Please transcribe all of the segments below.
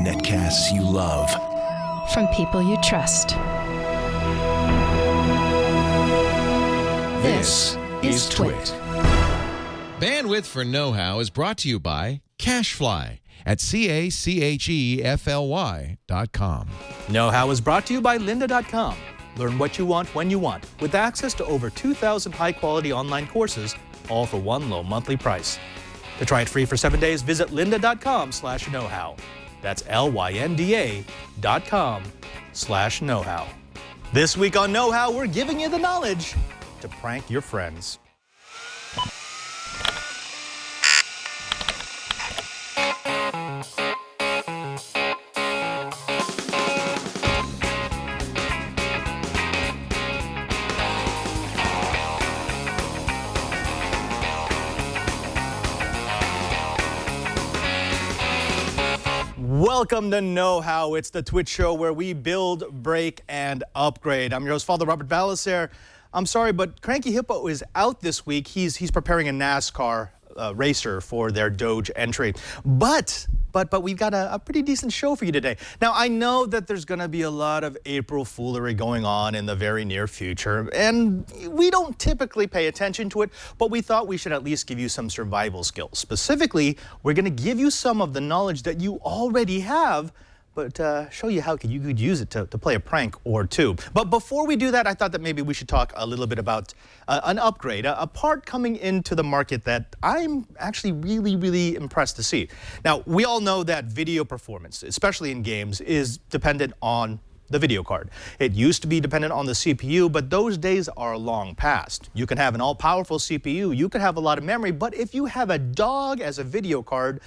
Netcasts you love. From people you trust. This is Twit. Bandwidth for Know-How is brought to you by CacheFly at CacheFly.com. Know-How is brought to you by Lynda.com. Learn what you want when you want, with access to over 2,000 high-quality online courses, all for one low monthly price. To try it free for 7 days, visit lynda.com/knowhow. That's LYNDA.com/knowhow. This week on Know-How, we're giving you the knowledge to prank your friends. Welcome to Know-How. It's the Twitch show where we build, break, and upgrade. I'm your host, Father Robert Balacer. I'm sorry, but Cranky Hippo is out this week. He's preparing a NASCAR racer for their Doge entry. But we've got a pretty decent show for you today. Now, I know that there's going to be a lot of April foolery going on in the very near future, and we don't typically pay attention to it, but we thought we should at least give you some survival skills. Specifically, we're going to give you some of the knowledge that you already have, but show you how you could use it to play a prank or two. But before we do that, I thought that maybe we should talk a little bit about an upgrade, a part coming into the market that I'm actually really impressed to see. Now, we all know that video performance, especially in games, is dependent on the video card. It used to be dependent on the CPU, but those days are long past. You can have an all-powerful CPU, you can have a lot of memory, but if you have a dog as a video card,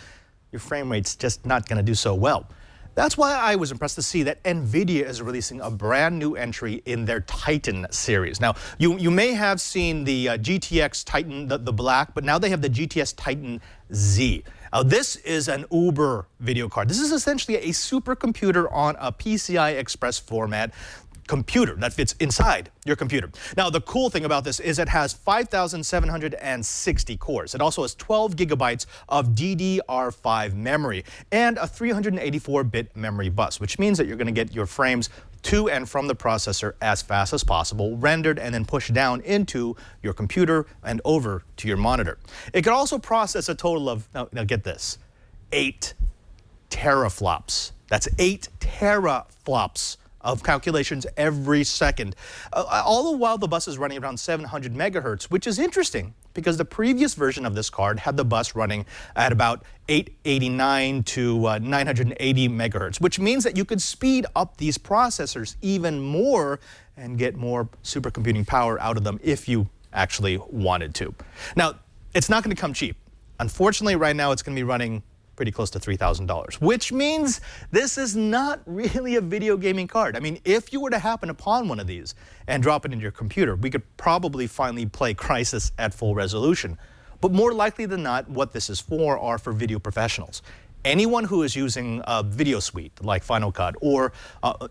your frame rate's just not going to do so well. That's why I was impressed to see that NVIDIA is releasing a brand new entry in their Titan series. Now, you may have seen the GTX Titan, the black, but now they have the GTX Titan Z. Now, this is an Uber video card. This is essentially a supercomputer on a PCI Express format computer that fits inside your computer. Now, the cool thing about this is it has 5,760 cores. It also has 12 gigabytes of DDR5 memory and a 384-bit memory bus, which means that you're going to get your frames to and from the processor as fast as possible, rendered and then pushed down into your computer and over to your monitor. It can also process a total of, now get this, 8 teraflops. That's 8 teraflops of calculations every second. All the while the bus is running around 700 megahertz, which is interesting because the previous version of this card had the bus running at about 889 to 980 megahertz, which means that you could speed up these processors even more and get more supercomputing power out of them if you actually wanted to. Now, it's not going to come cheap. Unfortunately, right now it's going to be running pretty close to $3,000, which means this is not really a video gaming card. I mean, if you were to happen upon one of these and drop it in your computer, we could probably finally play Crysis at full resolution. But more likely than not, what this is for are for video professionals. Anyone who is using a video suite like Final Cut or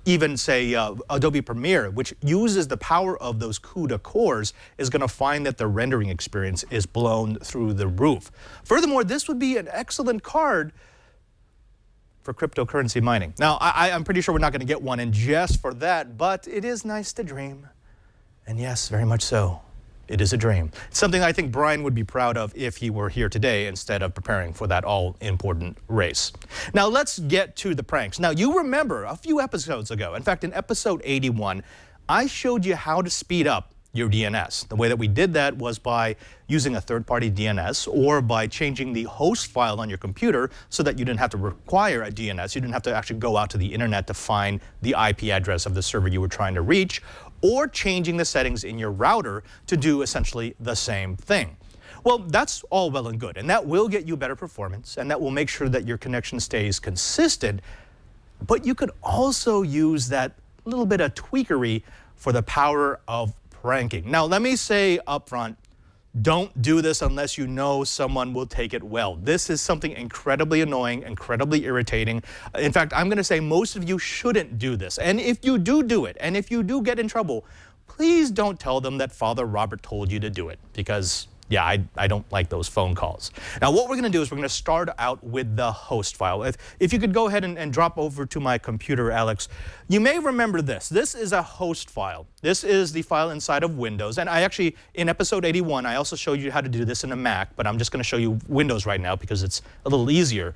even, say, Adobe Premiere, which uses the power of those CUDA cores, is going to find that the rendering experience is blown through the roof. Furthermore, this would be an excellent card for cryptocurrency mining. Now, I'm pretty sure we're not going to get one in just for that, but it is nice to dream. And yes, very much so. It is a dream. It's something I think Brian would be proud of if he were here today instead of preparing for that all-important race. Now, let's get to the pranks. Now, you remember a few episodes ago, in fact, in episode 81, I showed you how to speed up your DNS. The way that we did that was by using a third-party DNS or by changing the host file on your computer so that you didn't have to require a DNS. You didn't have to actually go out to the internet to find the IP address of the server you were trying to reach, or changing the settings in your router to do essentially the same thing. Well, that's all well and good, and that will get you better performance, and that will make sure that your connection stays consistent, but you could also use that little bit of tweakery for the power of pranking. Now, let me say up front, don't do this unless you know someone will take it well. This is something incredibly annoying, incredibly irritating. In fact, I'm going to say most of you shouldn't do this. And if you do it, and if you do get in trouble, please don't tell them that Father Robert told you to do it, because yeah, I don't like those phone calls. Now, what we're going to do is we're going to start out with the host file. If you could go ahead and drop over to my computer, Alex, you may remember this. This is a host file. This is the file inside of Windows. And I actually, in episode 81, I also showed you how to do this in a Mac, but I'm just going to show you Windows right now because it's a little easier.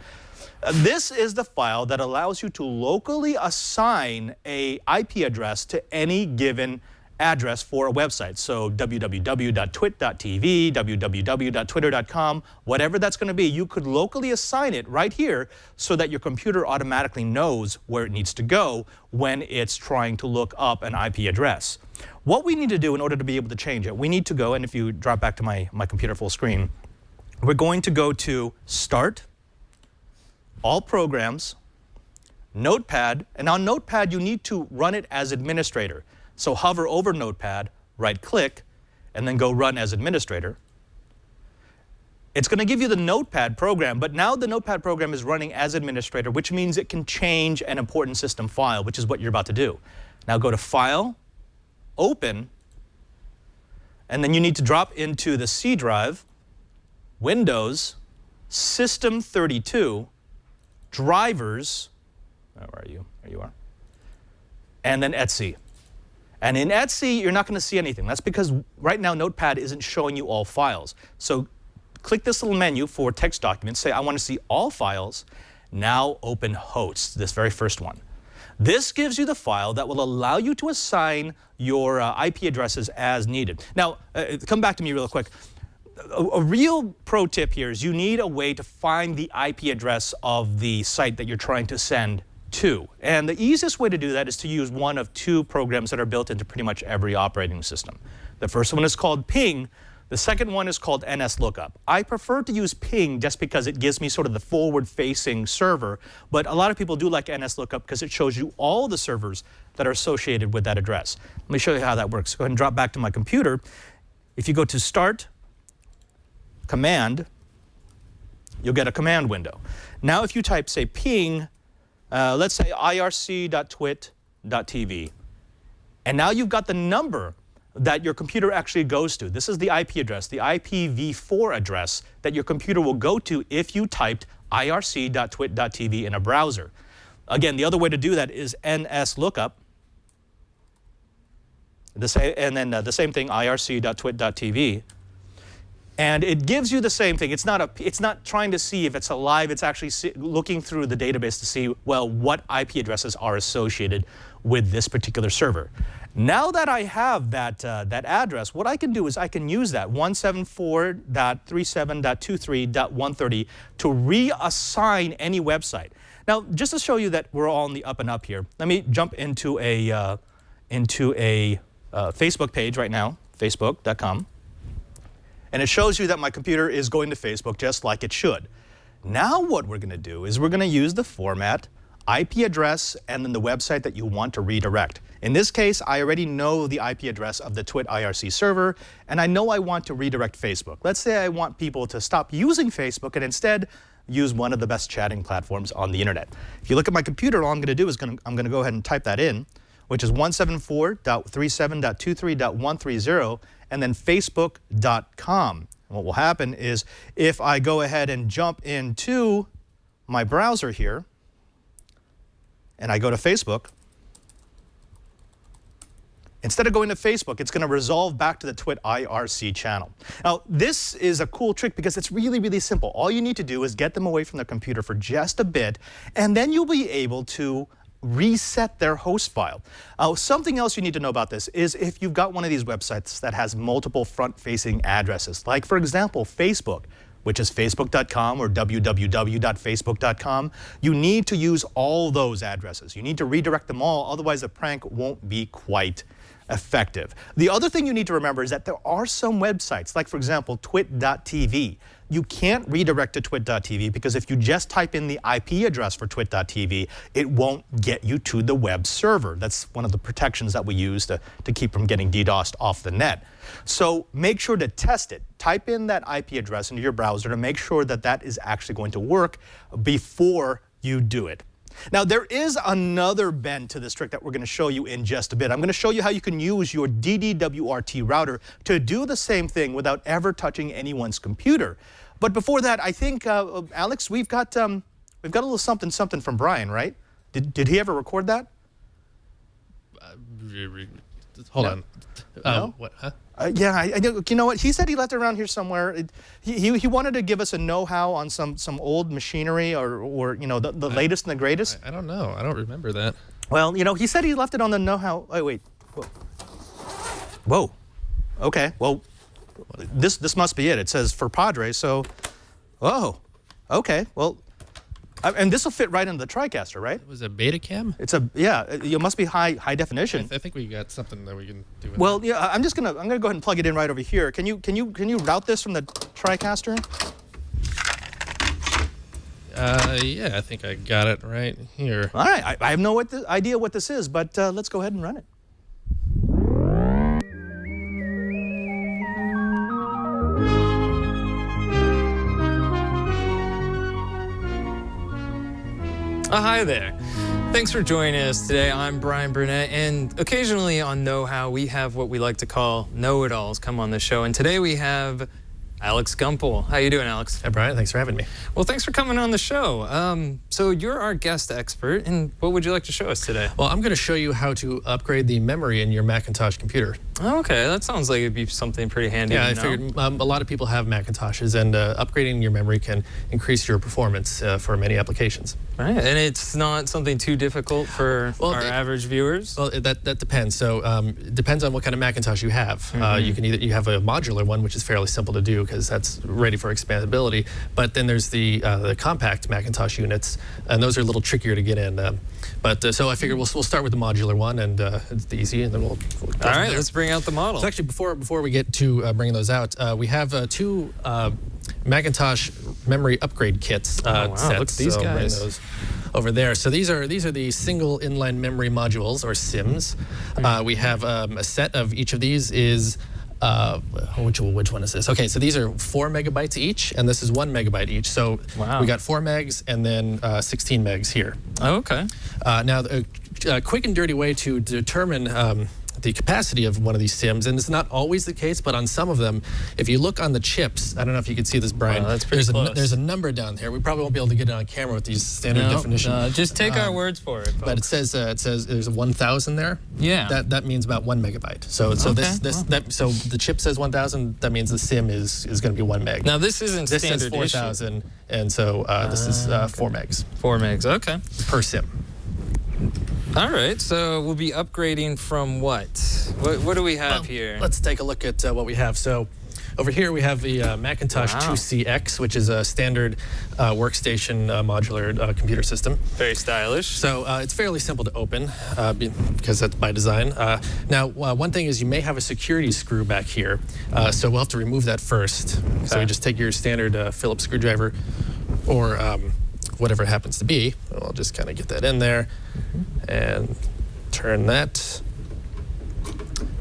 This is the file that allows you to locally assign an IP address to any given address for a website. So www.twit.tv, www.twitter.com, whatever that's going to be, you could locally assign it right here so that your computer automatically knows where it needs to go when it's trying to look up an IP address. What we need to do in order to be able to change it, we need to go, and if you drop back to my computer full screen, we're going to go to Start, All Programs, Notepad, and on Notepad you need to run it as administrator. So hover over Notepad, right-click, and then go Run as Administrator. It's going to give you the Notepad program, but now the Notepad program is running as administrator, which means it can change an important system file, which is what you're about to do. Now go to File, Open, and then you need to drop into the C drive, Windows, System 32, Drivers, where are you? There you are, and then etc. And in etc, you're not going to see anything. That's because right now Notepad isn't showing you all files. So click this little menu for text documents. Say, I want to see all files. Now open hosts, this very first one. This gives you the file that will allow you to assign your IP addresses as needed. Now, come back to me real quick. A real pro tip here is you need a way to find the IP address of the site that you're trying to send to. And the easiest way to do that is to use one of two programs that are built into pretty much every operating system. The first one is called Ping. The second one is called NSLookup. I prefer to use Ping just because it gives me sort of the forward-facing server, but a lot of people do like NSLookup because it shows you all the servers that are associated with that address. Let me show you how that works. Go ahead and drop back to my computer. If you go to Start, Command, you'll get a command window. Now if you type, say, ping, let's say irc.twit.tv, and now you've got the number that your computer actually goes to. This is the IP address, the IPv4 address that your computer will go to if you typed irc.twit.tv in a browser. Again, the other way to do that is NSLookup, and then the same thing, irc.twit.tv. And it gives you the same thing. It's not trying to see if it's alive. It's actually looking through the database to see, well, what IP addresses are associated with this particular server. Now that I have that address, what I can do is I can use that 174.37.23.130 to reassign any website. Now, just to show you that we're all on the up and up here, let me jump into a Facebook page right now, facebook.com. And it shows you that my computer is going to Facebook just like it should. Now what we're going to do is we're going to use the format, IP address, and then the website that you want to redirect. In this case, I already know the IP address of the Twit IRC server, and I know I want to redirect Facebook. Let's say I want people to stop using Facebook and instead use one of the best chatting platforms on the internet. If you look at my computer, all I'm going to do is I'm going to go ahead and type that in, which is 174.37.23.130, and then facebook.com. And what will happen is if I go ahead and jump into my browser here, and I go to Facebook, instead of going to Facebook, it's going to resolve back to the Twit IRC channel. Now, this is a cool trick because it's really, really simple. All you need to do is get them away from their computer for just a bit, and then you'll be able to reset their host file. Something else you need to know about this is if you've got one of these websites that has multiple front-facing addresses, like, for example, Facebook, which is facebook.com or www.facebook.com, you need to use all those addresses. You need to redirect them all, otherwise the prank won't be quite effective. The other thing you need to remember is that there are some websites, like for example, twit.tv. You can't redirect to twit.tv because if you just type in the IP address for twit.tv, it won't get you to the web server. That's one of the protections that we use to keep from getting DDoSed off the net. So make sure to test it. Type in that IP address into your browser to make sure that that is actually going to work before you do it. Now, there is another bend to this trick that we're going to show you in just a bit. I'm going to show you how you can use your DDWRT router to do the same thing without ever touching anyone's computer. But before that, I think, Alex, we've got a little something from Brian, right? Did he ever record that? Hold on. No? What? Huh? Yeah, I you know what? He said he left it around here somewhere. He wanted to give us a know-how on some old machinery or you know the latest and the greatest. I don't know. I don't remember that. Well, you know, he said he left it on the know-how. Oh, wait. Whoa. Okay. Well, this must be it. It says for Padre. So, oh, okay. Well, and this will fit right into the TriCaster, right? It was a Betacam? It's it must be high definition. I think we got something that we can do with Well, yeah, I'm gonna go ahead and plug it in right over here. Can you route this from the TriCaster? Yeah, I think I got it right here. All right, I have no idea what this is, but let's go ahead and run it. Hi there. Thanks for joining us today. I'm Brian Burnett, and occasionally on Know How, we have what we like to call know-it-alls come on the show. And today we have Alex Gumpel. How you doing, Alex? Hey, Brian. Thanks for having me. Well, thanks for coming on the show. So you're our guest expert, and what would you like to show us today? Well, I'm going to show you how to upgrade the memory in your Macintosh computer. Okay, that sounds like it'd be something pretty handy. Yeah, to I know. figured a lot of people have Macintoshes, and upgrading your memory can increase your performance for many applications. Right, and it's not something too difficult for our average viewers? Well, that depends. So it depends on what kind of Macintosh you have. You have a modular one, which is fairly simple to do because that's ready for expandability. But then there's the compact Macintosh units, and those are a little trickier to get in. So I figured we'll start with the modular one, and it's easy, and then we'll go All right, let's bring out the model. So actually, before we get to bringing those out, we have two Macintosh memory upgrade kits wow, sets. look at these Bring guys. those over there. So these are the single inline memory modules, or SIMs. We have a set of each of these is which one is this? Okay, so these are 4 megabytes each, and this is 1 megabyte each. So we got 4 megs and then 16 megs here. Oh, okay. Now, a quick and dirty way to determine the capacity of one of these SIMs, and it's not always the case, but on some of them, if you look on the chips, I don't know if you can see this, Brian. Wow, that's pretty close. There's a number down there. We probably won't be able to get it on camera with these standard definition. No, just take our words for it, folks. But it says there's a 1,000 there. Yeah. That means about 1 megabyte. So so the chip says 1,000. That means the SIM is going to be 1 meg. Now this isn't This says standard 4,000, and so this is 4 megs 4 megs, okay. per SIM. All right, so we'll be upgrading from what? What do we have here? Let's take a look at what we have. So over here we have the Macintosh 2CX, which is a standard workstation modular computer system. Very stylish. So it's fairly simple to open because that's by design. Now, one thing is you may have a security screw back here, so we'll have to remove that first. Okay. So you just take your standard Phillips screwdriver or whatever it happens to be. I'll just kind of get that in there and turn that.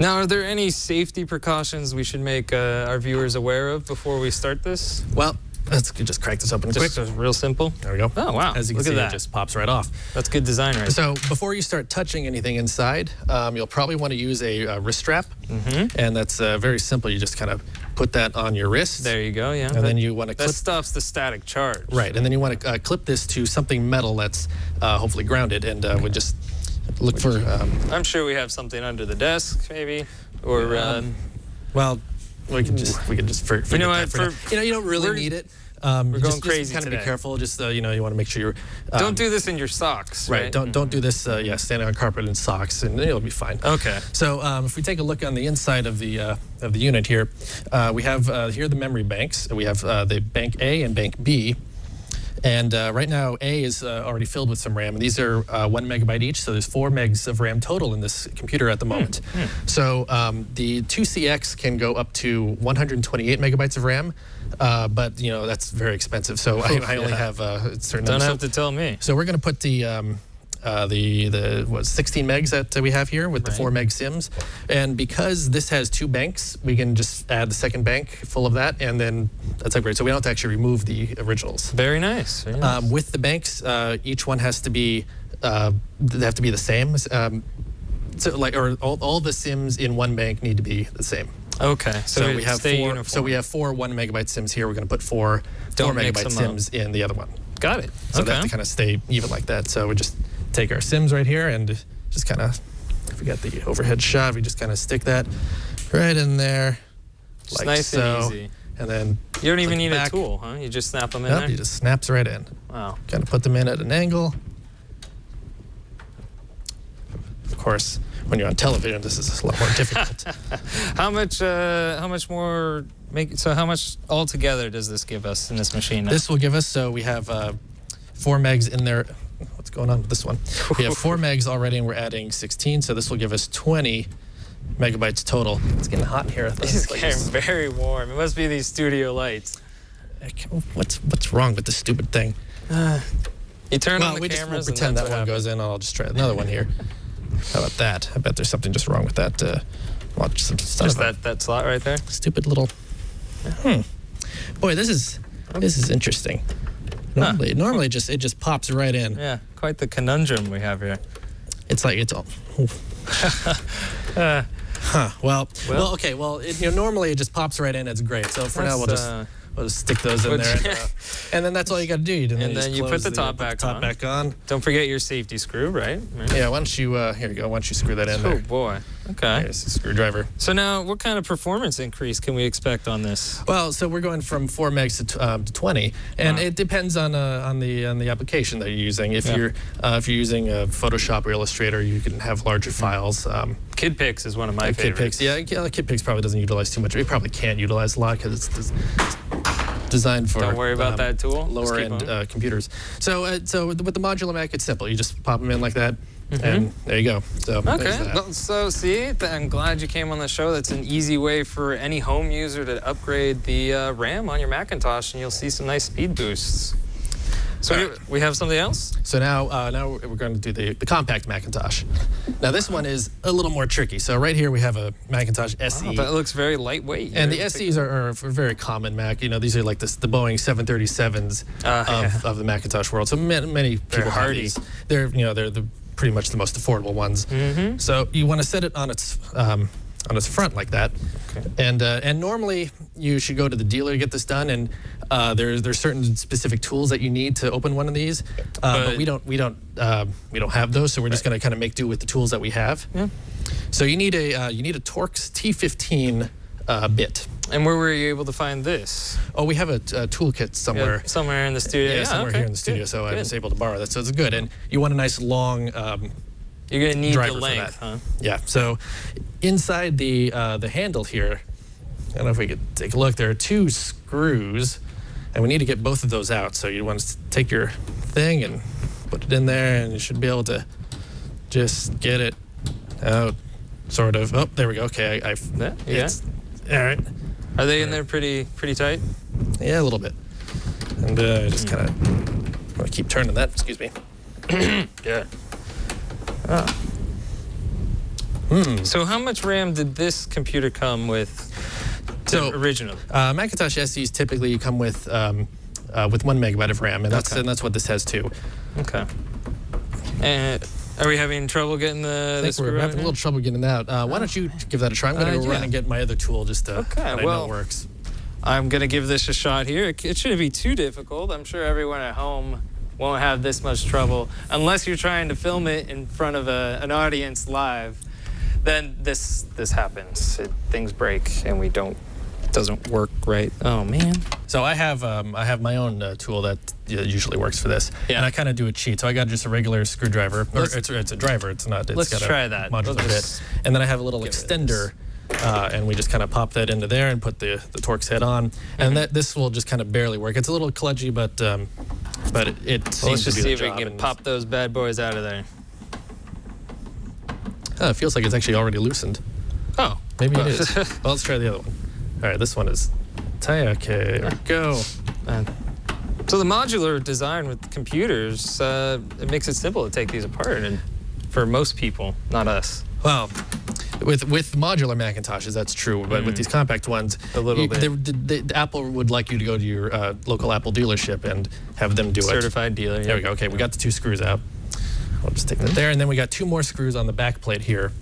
Now, are there any safety precautions we should make our viewers aware of before we start this? Well, let's just crack this open quick. Just real simple. There we go. Oh, wow. As you can Look see, at that. it just pops right off. That's good design, right? So before you start touching anything inside, you'll probably want to use a wrist strap. And that's very simple. You just kind of put that on your wrist. There you go, yeah. And then you want to clip. That stops the static charge. Right, and then you want to clip this to something metal that's hopefully grounded, and we just look for. I'm sure we have something under the desk, maybe, or. Well, we could just forget You know that what? for now. You don't really need it. We're going crazy just kind of today. be careful. Just you want to make sure you're. Don't do this in your socks, right? Don't do this. Standing on carpet in socks, and it'll be fine. Okay. So if we take a look on the inside of the unit here, we have here the memory banks. We have the bank A and bank B. And right now, A is already filled with some RAM. And these are 1 megabyte each, so there's 4 megs of RAM total in this computer at the moment. So the 2CX can go up to 128 megabytes of RAM, but that's very expensive. So I only have a certain Don't number. have to tell me. So we're going to put the the 16 megs that we have here with the Right. 4 meg sims. And because this has 2 banks, we can just add the second bank full of that, and then that's upgrade. So we don't have to actually remove the originals. Very nice. Very nice. With the banks, each one has to be they have to be the same. So like, or all the sims in one bank need to be the same. Okay. So we have stay 4. uniform. So we have 4 1 megabyte sims here. We're going to put 4 Don't mix megabyte them up. sims in the other one. Got it. So they okay. have to kind of stay even like that. So we just take our sims right here and just kind of, if we got the overhead shot, we just kind of stick that right in there, Just like nice so. and easy. And then You don't even click need back. a tool, huh? You just snap them in Nope, there. he just snaps right in. Wow. Kind of put them in at an angle. Of course, when you're on television, this is a lot more difficult. How much more? How much altogether does this give us in this machine? Now? This will give us, so we have 4 megs in there. What's going on with this one? We have 4 megs already, and we're adding 16, so this will give us 20 megabytes total. It's getting hot in here. This is getting very warm. It must be these studio lights. What's wrong with this stupid thing? You turn Well, on the we just will cameras and pretend that's that what one happens. goes in. I'll just try another one here. How about that? I bet there's something just wrong with that. Watch some son Just of a that slot right there. stupid little. Boy, this is interesting. Normally it just pops right in. Yeah, quite the conundrum we have here. It's like it's all. Well, okay. Well, normally it just pops right in. It's great. So for now, we'll just stick those in there, and then that's all you got to do. And then you put the top back on. Don't forget your safety screw, right? Yeah. Why don't you? Here you go. Why don't you screw that in Oh there? boy. Okay. There's a screwdriver. So now, what kind of performance increase can we expect on this? Well, so we're going from 4 megs to 20, and Wow. it depends on the application that you're using. If Yeah. you're using Photoshop or Illustrator, you can have larger files. KidPix is one of my favorites. KidPix, yeah, KidPix probably doesn't utilize too much. It probably can't utilize a lot because it's designed for Don't worry about that tool. Just lower keep end going. computers. So with the modular Mac, it's simple. You just pop them in like that, and there you go. So there's Okay, that. well, so see, I'm glad you came on the show. That's an easy way for any home user to upgrade the RAM on your Macintosh, and you'll see some nice speed boosts. So we have something else? So now we're going to do the compact Macintosh. Now this one is a little more tricky. So right here we have a Macintosh SE. Wow, that looks very lightweight. And the SEs are a very common Mac. These are like the Boeing 737s of the Macintosh world. So many people have hardy. these. They're pretty much the most affordable ones. So you want to set it on its front like that. Okay. And normally you should go to the dealer to get this done. And there's certain specific tools that you need to open one of these. But we don't have those. So we're just going to kind of make do with the tools that we have. Yeah. So you need a Torx T15 bit. And where were you able to find this? Oh, we have a toolkit somewhere. Yeah, somewhere in the studio. Yeah, somewhere okay, here in the studio. good, So I good. was able to borrow that. So it's good. And you want a nice long. You're gonna need driver the for length, that. huh? Yeah. So inside the handle here, I don't know if we could take a look. There are 2 screws, and we need to get both of those out. So you want to take your thing and put it in there, and you should be able to just get it out, sort of. Oh, there we go. Okay, Yeah. All right. Are they in there pretty tight? Yeah, a little bit. And just kind of want to keep turning that. Excuse me. Yeah. So how much RAM did this computer come with? Originally. Macintosh SEs typically come with 1 megabyte of RAM, and that's what this has too. Okay. And are we having trouble getting I the think screw we're out having a here? little trouble getting that out. Why don't you give that a try? I'm going to go run yeah. and get my other tool just to Okay, I know well, it works. I'm gonna give this a shot here. It shouldn't be too difficult. I'm sure everyone at home won't have this much trouble unless you're trying to film it in front of an audience live. Then this happens. Things break and it doesn't work right. Oh man. So I have my own tool that usually works for this, Yeah. and I kind of do a cheat. So I got just a regular screwdriver, or it's a driver. It's not. It's Let's got try a that. modular Let's bit, just and then I have a little give it extender, and we just kind of pop that into there and put the Torx head on, and this will just kind of barely work. It's a little kludgy, but it seems Let's to just do see the if we job, can and pop those bad boys out of there. it feels like it's actually already loosened. Oh, Maybe it is. Well, let's try the other one. All right, this one is tight. Okay, there we go. So the modular design with computers, it makes it simple to take these apart, and for most people, not us. Well, with modular Macintoshes, that's true, but with these compact ones, A little bit. The Apple would like you to go to your local Apple dealership and have them do it. Certified dealer. There we go. Okay, we got the 2 screws out. I'll just take that there, and then we got 2 more screws on the back plate here,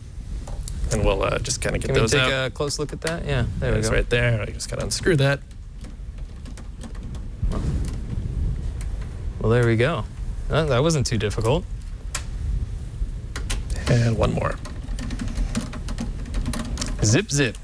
and we'll just kind of get Can we those take out. a close look at that? Yeah, there we It's go. right there. I just got to unscrew that. Well, there we go. That wasn't too difficult. And one more. Zip, zip.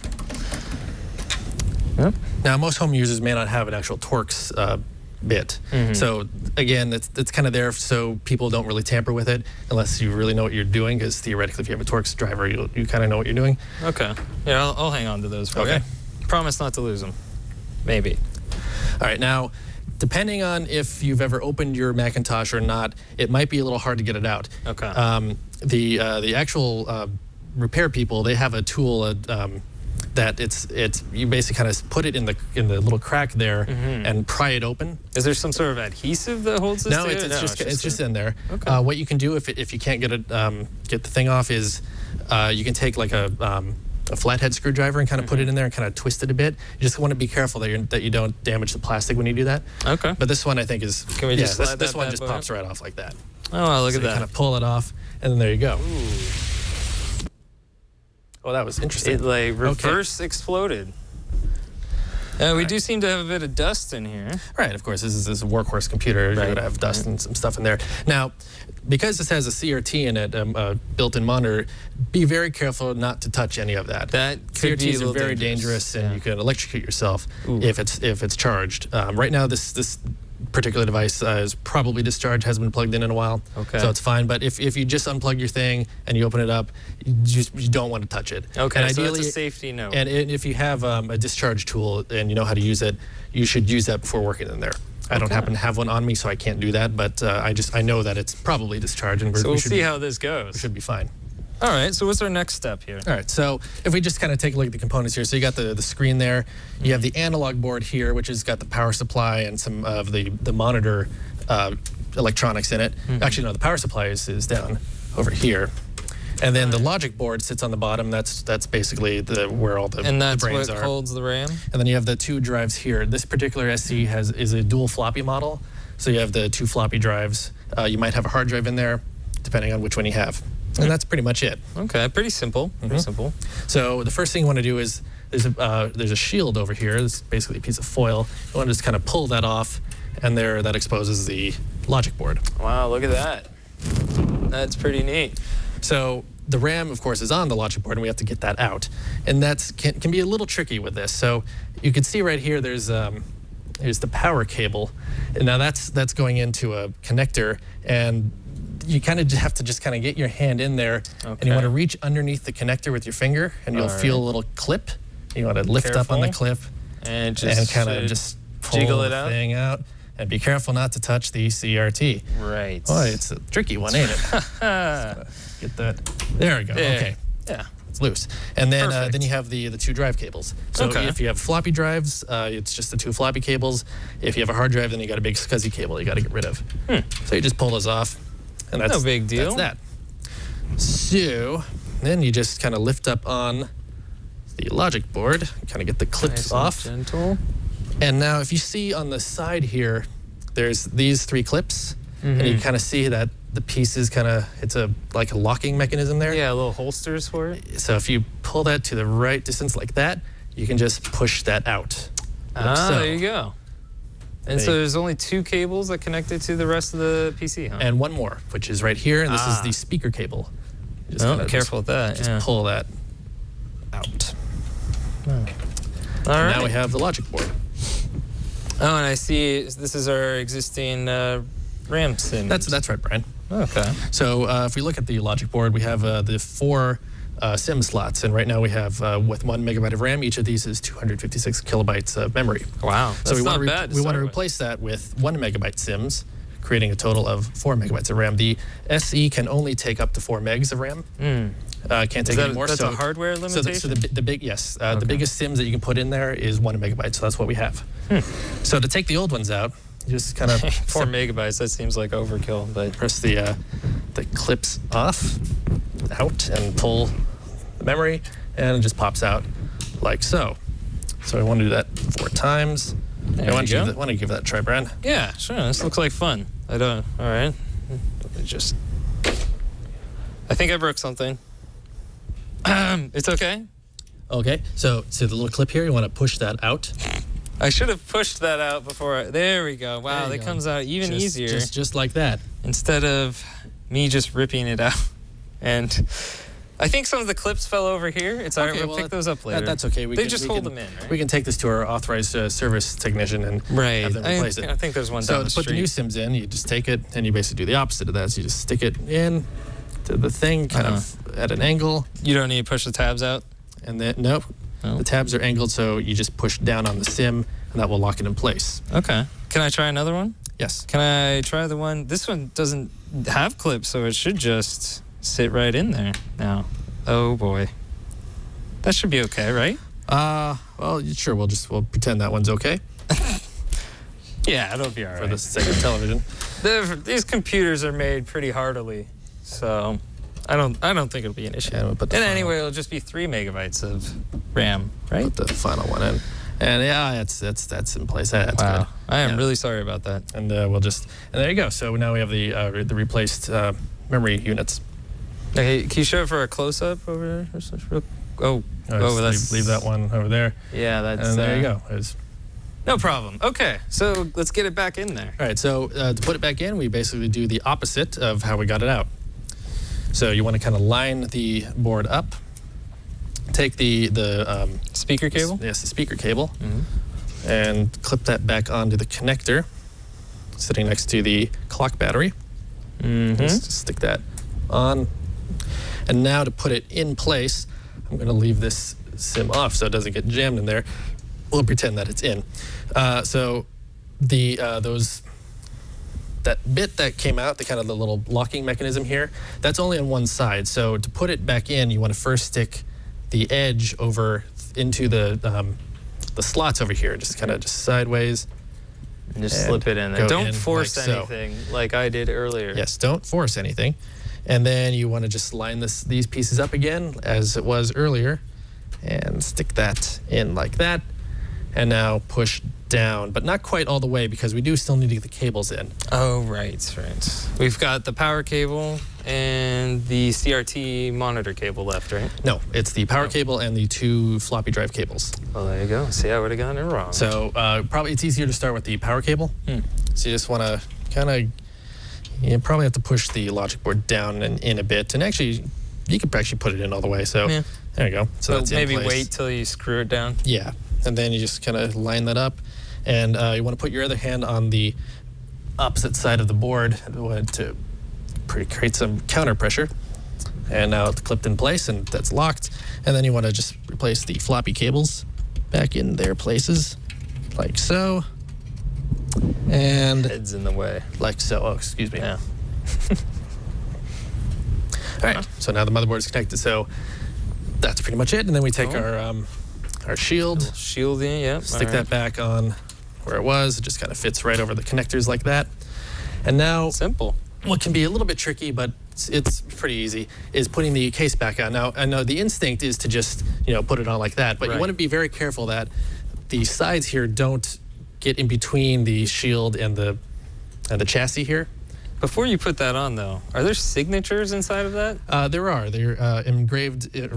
Yep. Now, most home users may not have an actual Torx bit. So again, it's kind of there so people don't really tamper with it unless you really know what you're doing, because theoretically if you have a Torx driver, you kind of know what you're doing. Okay. Yeah, I'll hang on to those for Okay. you. Promise not to lose them. Maybe. All right, now, depending on if you've ever opened your Macintosh or not, it might be a little hard to get it out. Okay. The actual repair people, they have a tool that you basically kind of put it in the little crack there and pry it open. Is there some sort of adhesive that holds this No, together? it's just in there. Okay. What you can do if you can't get the thing off is you can take like a flathead screwdriver and kind of put it in there and kind of twist it a bit. You just want to be careful that you don't damage the plastic when you do that. Okay. But this one I think is Can we just slide this that one bad just boy pops up? right off like that. Oh, wow, look So at you that. kind of pull it off and then there you go. Oh, that was interesting. It like reverse exploded. We do seem to have a bit of dust in here. Right, of course, this is a workhorse computer. You're going to have dust and some stuff in there. Now, because this has a CRT in it, a built-in monitor, be very careful not to touch any of that. That could be a CRTs little are very dangerous, dangerous, and you can electrocute yourself if it's charged. Right now, this particular device is probably discharged, hasn't been plugged in a while, Okay. so it's fine. But if you just unplug your thing and you open it up, you don't want to touch it. Okay, and so ideally, that's a safety note. And if you have a discharge tool and you know how to use it, you should use that before working in there. I don't happen to have one on me, so I can't do that. But I know that it's probably discharged, and So we we'll should see be, how this goes. we should be fine. All right, so what's our next step here? All right, so if we just kind of take a look at the components here, so you got the screen there, you have the analog board here, which has got the power supply and some of the monitor electronics in it. Actually, no, the power supply is down over here. And then the logic board sits on the bottom. That's basically where all the And that's brains what are. holds the RAM? And then you have the 2 drives here. This particular SC is a dual floppy model. So you have the 2 floppy drives. You might have a hard drive in there, depending on which one you have. And that's pretty much it. Okay, pretty simple. Pretty simple. So the first thing you want to do is there's a shield over here. This is basically a piece of foil. You want to just kind of pull that off, and there that exposes the logic board. Wow, look at that. That's pretty neat. So the RAM, of course, is on the logic board, and we have to get that out. And that can be a little tricky with this. So you can see right here, there's the power cable. And now that's going into a connector, and you kind of have to just kind of get your hand in there, and you want to reach underneath the connector with your finger, and you'll feel a little clip. You want to lift up on the clip And just kind of just pull jiggle the it out. thing out. And be careful not to touch the CRT. Right. Boy, it's a tricky one, ain't it? Get that. There we go. There. Okay. Yeah. It's loose. And then Perfect. then you have the 2 drive cables. So Okay. if you have floppy drives, it's just the 2 floppy cables. If you have a hard drive, then you got a big SCSI cable you got to get rid of. So you just pull those off, and that's No big deal. That's that. So then you just kind of lift up on the logic board, kind of get the clips Nice and off. gentle. And now if you see on the side here, there's these 3 clips, and you kind of see that the pieces it's like a locking mechanism there. Yeah, little holsters for it. So if you pull that to the right distance like that, you can just push that out. Like so. There you go. And so there's only 2 cables that connect it to the rest of the PC, huh? And one more, which is right here, and this is the speaker cable. Just Oh, kinda careful with that. Just Yeah. pull that out. All right. Now we have the logic board. Oh, and I see this is our existing RAM sim. That's right, Brian. Okay. So if we look at the logic board, we have the 4 SIM slots, and right now we have with 1 megabyte of RAM. Each of these is 256 kilobytes of memory. Wow. So That's we not want bad. we want to replace that with 1 megabyte SIMs, creating a total of 4 megabytes of RAM. The SE can only take up to 4 megs of RAM. Can't take any more. That's so a hardware limitation? So the big the biggest SIMs that you can put in there is 1 megabyte. So that's what we have. So to take the old ones out, You just kind of 4 megabytes. That seems like overkill, but press the clips off, out, and pull the memory, and it just pops out like so. So I want to do that 4 times. There Why you don't go. you give that a try, Brian? yeah, sure. This looks like fun. All right. Let me just. I think I broke something. It's okay. Okay, so the little clip here, you want to push that out. I should have pushed that out before. There we go. Wow, There you that go. comes out even easier Just like that. instead of me just ripping it out. And I think some of the clips fell over here. It's all right. We'll pick those up later. That's okay. They just hold them in, right? We can take this to our authorized service technician and Right. have them replace it. I think there's one So down the to put the street. new SIMs in, you just take it and you basically do the opposite of that. So you just stick it in to the thing, kind of at an angle, You don't need to push the tabs out. and then nope, Oh. the tabs are angled, so you just push down on the SIM, and that will lock it in place. Okay. Can I try another one? Yes. Can I try the one? This one doesn't have clips, so it should just sit right in there now. Oh boy. That should be okay, right? Well, sure. We'll pretend that one's okay Yeah, it'll be all right. for the second television. These computers are made pretty hardily, so I don't think it'll be an issue. And we'll put the And final- anyway, it'll just be 3 megabytes of RAM, right? Put the final one in, and yeah, that's in place. That's Wow. good. I am Yeah. really sorry about that. And we'll just, and there you go. So now we have the replaced memory units. Okay, can you show it for a close-up over there? Oh, Just that's leave that one over there, Yeah, that's. and there you go. No problem. Okay, so let's get it back in there. All right, so to put it back in, we basically do the opposite of how we got it out. So you want to kind of line the board up, take the Speaker cable? yes, the speaker cable, Mm-hmm. and clip that back onto the connector sitting next to the clock battery. Mm-hmm. Just stick that on. And now to put it in place, I'm going to leave this SIM off so it doesn't get jammed in there. We'll pretend that it's in. So the that bit that came out, the little locking mechanism here, that's only on one side. So to put it back in, you want to first stick the edge over into the slots over here, just sideways. And just And slip it in there. go Don't in force like so. anything like I did earlier. Yes, don't force anything. And then you want to just line these pieces up again as it was earlier and stick that in like that. And now push down, but not quite all the way because we do still need to get the cables in. Oh, right. We've got the power cable and the CRT monitor cable left, right? No, it's the power cable and the 2 floppy drive cables. Well, there you go. See, I would have gotten it wrong. So probably it's easier to start with the power cable. So you just want to you probably have to push the logic board down and in a bit. And actually, you could actually put it in all the way. So Yeah. there you go. So But that's in maybe place. wait till you screw it down. Yeah, and then you just kind of line that up, and you want to put your other hand on the opposite side of the board to create some counter pressure. And now it's clipped in place, and that's locked. And then you want to just replace the floppy cables back in their places, like so, and Head's in the way. like so. Oh, excuse me. Yeah. All right, so now the motherboard is connected. So that's pretty much it. And then we take our shield. Shielding, yep. Stick all that right. back on where it was. It just kind of fits right over the connectors like that. And now Simple. what can be a little bit tricky, but it's pretty easy, is putting the case back on. Now, I know the instinct is to just, put it on like that, but Right. you want to be very careful that the sides here don't get in between the shield and the chassis here. Before you put that on, though, are there signatures inside of that? They're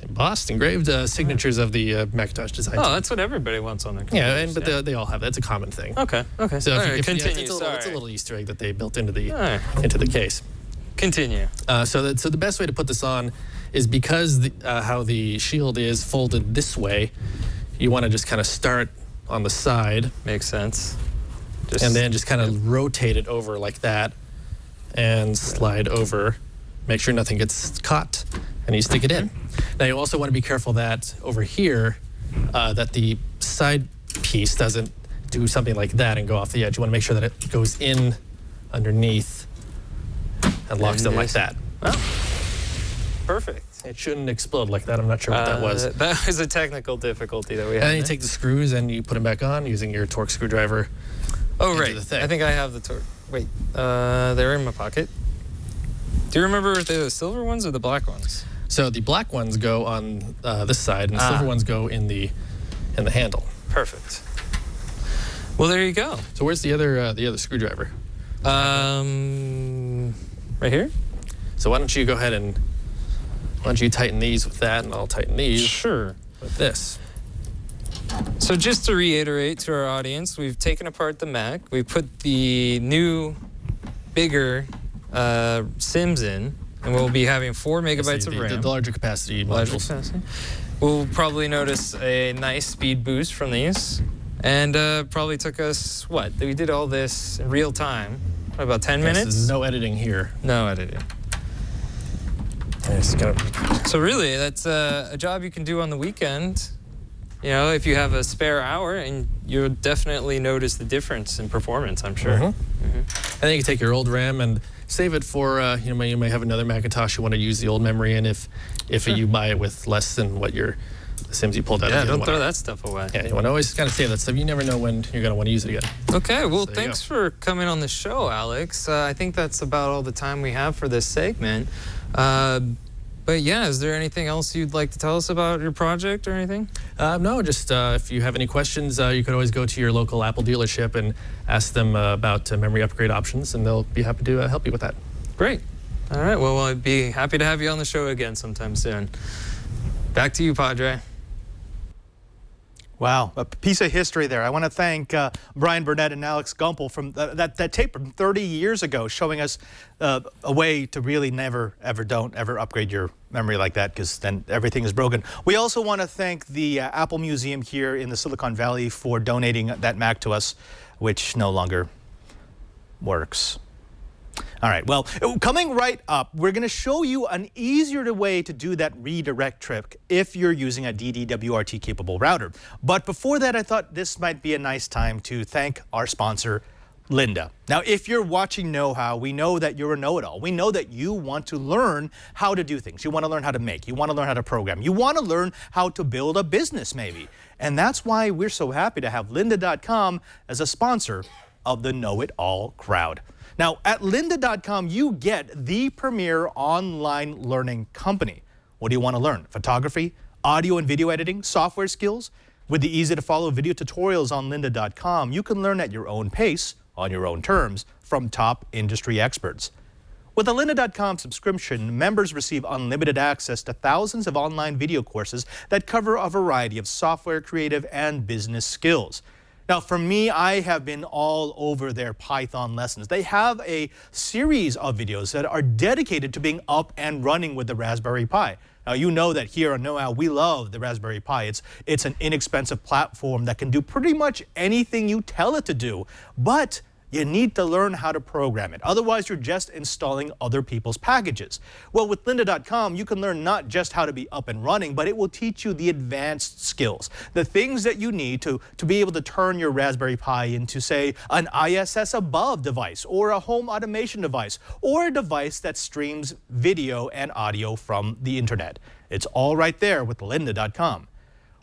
embossed signatures of the Macintosh design Oh, team. that's what everybody wants on their Yeah, computers. but they all have that. It's a common thing. Okay. So All if right, you, continue. it's a Sorry. little Easter egg that they built into the All right. into the case. Continue. So the best way to put this on is because how the shield is folded this way, you want to just kind of start on the side Makes sense. and then just kind of rotate it over like that and slide over. Make sure nothing gets caught, and you stick it in. Now you also want to be careful that over here, that the side piece doesn't do something like that and go off the edge. You want to make sure that it goes in underneath and locks in like that. Perfect. It shouldn't explode like that. I'm not sure what that was. That was a technical difficulty that we had. And then you there. take the screws and you put them back on using your Torx screwdriver Oh, into right. the thing. I think I have the torch. Wait, they're in my pocket. Do you remember the silver ones or the black ones? So the black ones go on this side, and the silver ones go in the handle. Perfect. Well, there you go. So where's the other screwdriver? Right here? So why don't you go ahead and tighten these with that, and I'll tighten these Sure. with this. So just to reiterate to our audience, we've taken apart the Mac. We put the new, bigger SIMs in, and we'll be having 4 megabytes of RAM. The larger capacity Larger modules. capacity. We'll probably notice a nice speed boost from these. And probably took us, what? We did all this in real time. What, about 10 Yes, minutes? there's no editing here. No editing. So really, that's a job you can do on the weekend. You know, if you have a spare hour, and you'll definitely notice the difference in performance, I'm sure. And then you can take your old RAM and save it for, you may have another Macintosh you want to use the old memory in if you buy it with less than what the SIMs you pulled out. Yeah, don't throw that stuff away. Yeah, you want to always kind of save that stuff. You never know when you're going to want to use it again. Okay, well, So thanks for coming on the show, Alex. I think that's about all the time we have for this segment. But yeah, is there anything else you'd like to tell us about your project or anything? No, just if you have any questions, you could always go to your local Apple dealership and ask them about memory upgrade options, and they'll be happy to help you with that. Great. All right, well, I'd be happy to have you on the show again sometime soon. Back to you, Padre. Wow, a piece of history there. I want to thank Brian Burnett and Alex Gumpel from that tape from 30 years ago, showing us a way to really don't ever upgrade your memory like that, because then everything is broken. We also want to thank the Apple Museum here in the Silicon Valley for donating that Mac to us, which no longer works. All right, well, coming right up, we're going to show you an easier way to do that redirect trick if you're using a DDWRT capable router. But before that, I thought this might be a nice time to thank our sponsor, Lynda. Now, if you're watching Know How, we know that you're a know-it-all. We know that you want to learn how to do things. You want to learn how to make. You want to learn how to program. You want to learn how to build a business, maybe. And that's why we're so happy to have Lynda.com as a sponsor of the Know-It-All crowd. Now, at lynda.com, you get the premier online learning company. What do you want to learn? Photography, audio and video editing, software skills? With the easy-to-follow video tutorials on lynda.com, you can learn at your own pace, on your own terms, from top industry experts. With a lynda.com subscription, members receive unlimited access to thousands of online video courses that cover a variety of software, creative, and business skills. Now, for me, I have been all over their Python lessons. They have a series of videos that are dedicated to being up and running with the Raspberry Pi. Now, you know that here on Know How, we love the Raspberry Pi. It's an inexpensive platform that can do pretty much anything you tell it to do, but you need to learn how to program it. Otherwise, you're just installing other people's packages. Well, with lynda.com, you can learn not just how to be up and running, but it will teach you the advanced skills, the things that you need to be able to turn your Raspberry Pi into, say, an ISS above device, or a home automation device, or a device that streams video and audio from the internet. It's all right there with lynda.com.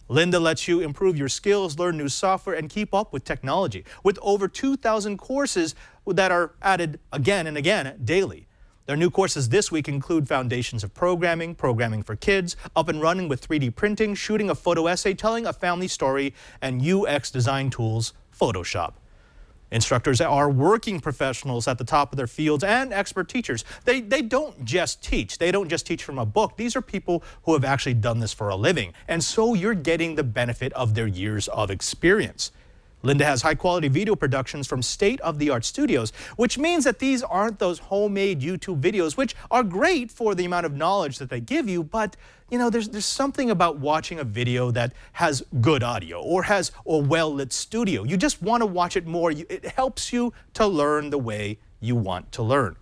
Lynda lets you improve your skills, learn new software, and keep up with technology, with over 2,000 courses that are added again and again daily. Their new courses this week include Foundations of Programming, Programming for Kids, Up and Running with 3D Printing, Shooting a Photo Essay, Telling a Family Story, and UX Design Tools, Photoshop. Instructors are working professionals at the top of their fields and expert teachers. They don't just teach. They don't just teach from a book. These are people who have actually done this for a living. And so you're getting the benefit of their years of experience. Lynda has high-quality video productions from state-of-the-art studios, which means that these aren't those homemade YouTube videos, which are great for the amount of knowledge that they give you, but you know, there's something about watching a video that has good audio or has a well-lit studio. You just want to watch it more. It helps you to learn the way you want to learn.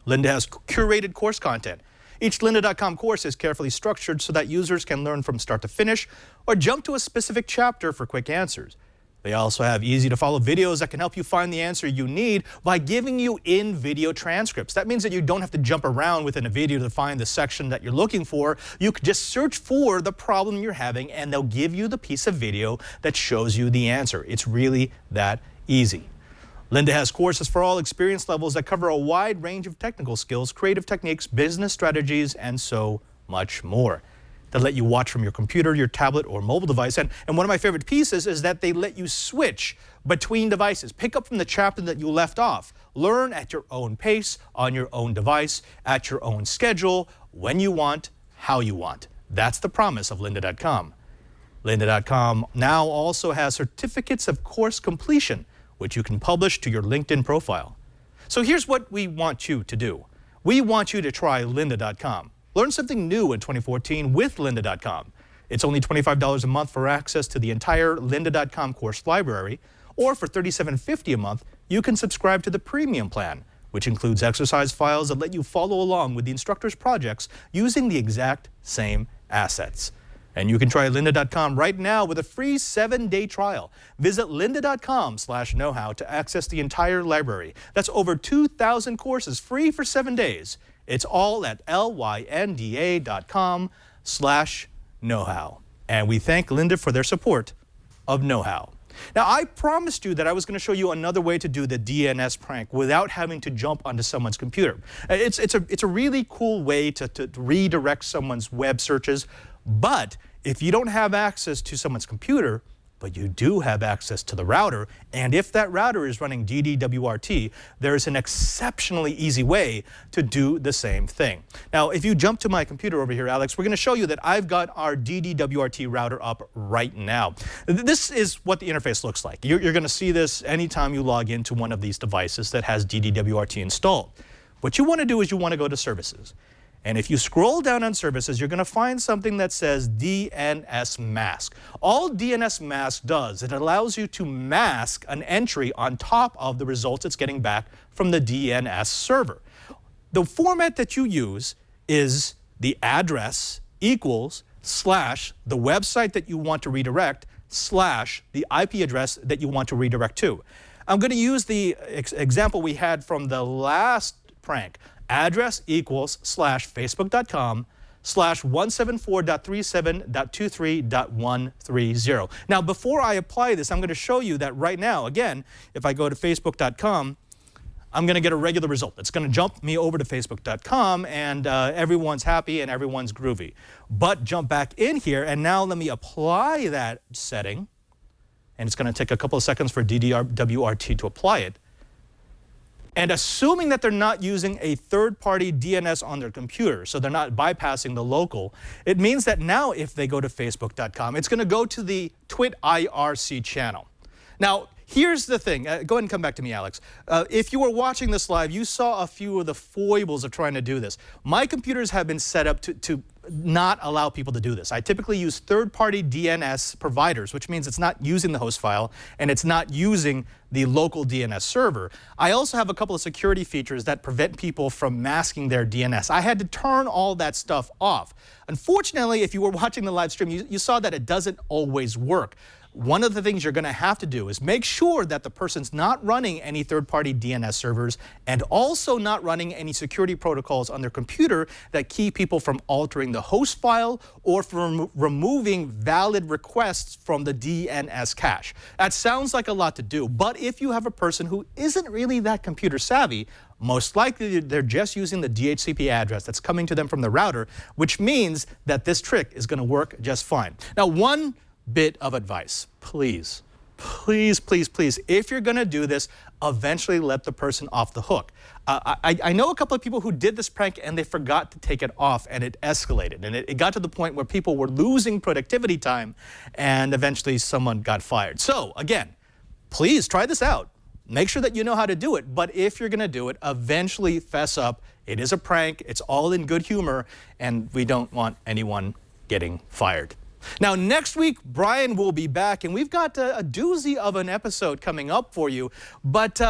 Lynda has curated course content. Each lynda.com course is carefully structured so that users can learn from start to finish or jump to a specific chapter for quick answers. They also have easy-to-follow videos that can help you find the answer you need by giving you in-video transcripts. That means that you don't have to jump around within a video to find the section that you're looking for. You can just search for the problem you're having, and they'll give you the piece of video that shows you the answer. It's really that easy. Lynda has courses for all experience levels that cover a wide range of technical skills, creative techniques, business strategies, and so much more. They let you watch from your computer, your tablet, or mobile device. And one of my favorite pieces is that they let you switch between devices. Pick up from the chapter that you left off. Learn at your own pace, on your own device, at your own schedule, when you want, how you want. That's the promise of lynda.com. Lynda.com now also has certificates of course completion, which you can publish to your LinkedIn profile. So here's what we want you to do. We want you to try lynda.com. Learn something new in 2014 with lynda.com. It's only $25 a month for access to the entire lynda.com course library, or for $37.50 a month, you can subscribe to the premium plan, which includes exercise files that let you follow along with the instructor's projects using the exact same assets. And you can try lynda.com right now with a free 7-day trial. Visit lynda.com/knowhow to access the entire library. That's over 2,000 courses free for 7 days. It's all at lynda.com/knowhow. And we thank Lynda for their support of Know How. Now, I promised you that I was going to show you another way to do the DNS prank without having to jump onto someone's computer. It's a really cool way to redirect someone's web searches. But if you don't have access to someone's computer, but you do have access to the router, and if that router is running DDWRT, there is an exceptionally easy way to do the same thing. Now, if you jump to my computer over here, Alex, we're going to show you that I've got our DDWRT router up right now. This is what the interface looks like. You're going to see this anytime you log into one of these devices that has DDWRT installed. What you want to do is you want to go to Services. And if you scroll down on Services, you're going to find something that says DNS Mask. All DNS Mask does, it allows you to mask an entry on top of the results it's getting back from the DNS server. The format that you use is the address equals / the website that you want to redirect / the IP address that you want to redirect to. I'm going to use the example we had from the last prank. Address equals / facebook.com / 174.37.23.130. Now, before I apply this, I'm going to show you that right now, again, if I go to facebook.com, I'm going to get a regular result. It's going to jump me over to facebook.com, and everyone's happy and everyone's groovy. But jump back in here, and now let me apply that setting. And it's going to take a couple of seconds for DDWRT to apply it. And assuming that they're not using a third-party DNS on their computer, so they're not bypassing the local, it means that now if they go to facebook.com, it's going to go to the Twit IRC channel. Now, here's the thing. Go ahead and come back to me, Alex. If you were watching this live, you saw a few of the foibles of trying to do this. My computers have been set up to not allow people to do this. I typically use third-party DNS providers, which means it's not using the host file and it's not using the local DNS server. I also have a couple of security features that prevent people from masking their DNS. I had to turn all that stuff off. Unfortunately, if you were watching the live stream, you saw that it doesn't always work. One of the things you're going to have to do is make sure that the person's not running any third-party DNS servers and also not running any security protocols on their computer that keep people from altering the host file or from removing valid requests from the DNS cache. That sounds like a lot to do, but if you have a person who isn't really that computer savvy, most likely they're just using the DHCP address that's coming to them from the router, which means that this trick is going to work just fine. Now, one bit of advice, please, if you're going to do this, eventually let the person off the hook. I know a couple of people who did this prank and they forgot to take it off, and it escalated, and it got to the point where people were losing productivity time, and eventually someone got fired. So again, please try this out. Make sure that you know how to do it, but if you're going to do it, eventually fess up. It is a prank, it's all in good humor, and we don't want anyone getting fired. Now, next week, Brian will be back, and we've got a doozy of an episode coming up for you. But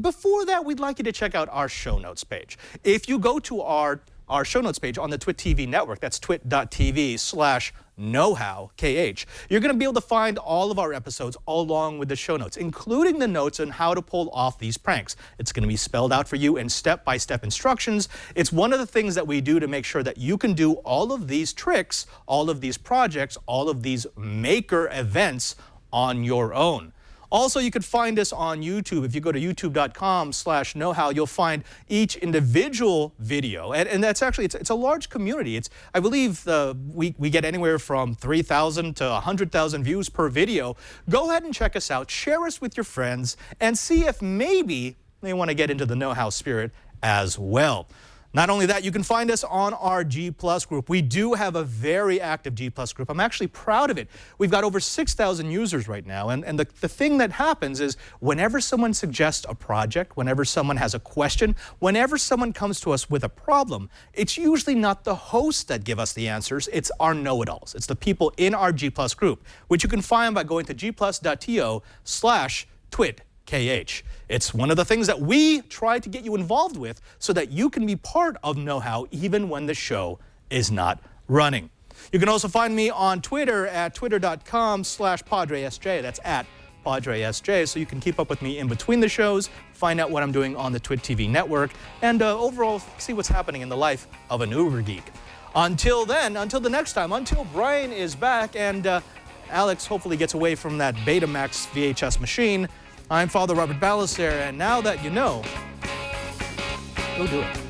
before that, we'd like you to check out our show notes page. If you go to our show notes page on the Twit TV network, that's twit.tv/knowhowkh, you're going to be able to find all of our episodes along with the show notes, including the notes on how to pull off these pranks. It's going to be spelled out for you in step-by-step instructions. It's one of the things that we do to make sure that you can do all of these tricks, all of these projects, all of these maker events on your own. Also, you could find us on YouTube. If you go to youtube.com/knowhow, you'll find each individual video. And that's actually, it's a large community. I believe we get anywhere from 3,000 to 100,000 views per video. Go ahead and check us out. Share us with your friends and see if maybe they want to get into the Know How spirit as well. Not only that, you can find us on our G+ group. We do have a very active G+ group. I'm actually proud of it. We've got over 6,000 users right now. And the thing that happens is whenever someone suggests a project, whenever someone has a question, whenever someone comes to us with a problem, it's usually not the hosts that give us the answers. It's our know-it-alls. It's the people in our G+ group, which you can find by going to gplus.to/twit. KH. It's one of the things that we try to get you involved with so that you can be part of Know How even when the show is not running. You can also find me on Twitter at twitter.com/PadreSJ. That's at PadreSJ, so you can keep up with me in between the shows, find out what I'm doing on the Twit TV network, and overall see what's happening in the life of an Uber geek. Until then, until the next time, until Brian is back and Alex hopefully gets away from that Betamax VHS machine, I'm Father Robert Ballecer, and now that you know, go do it.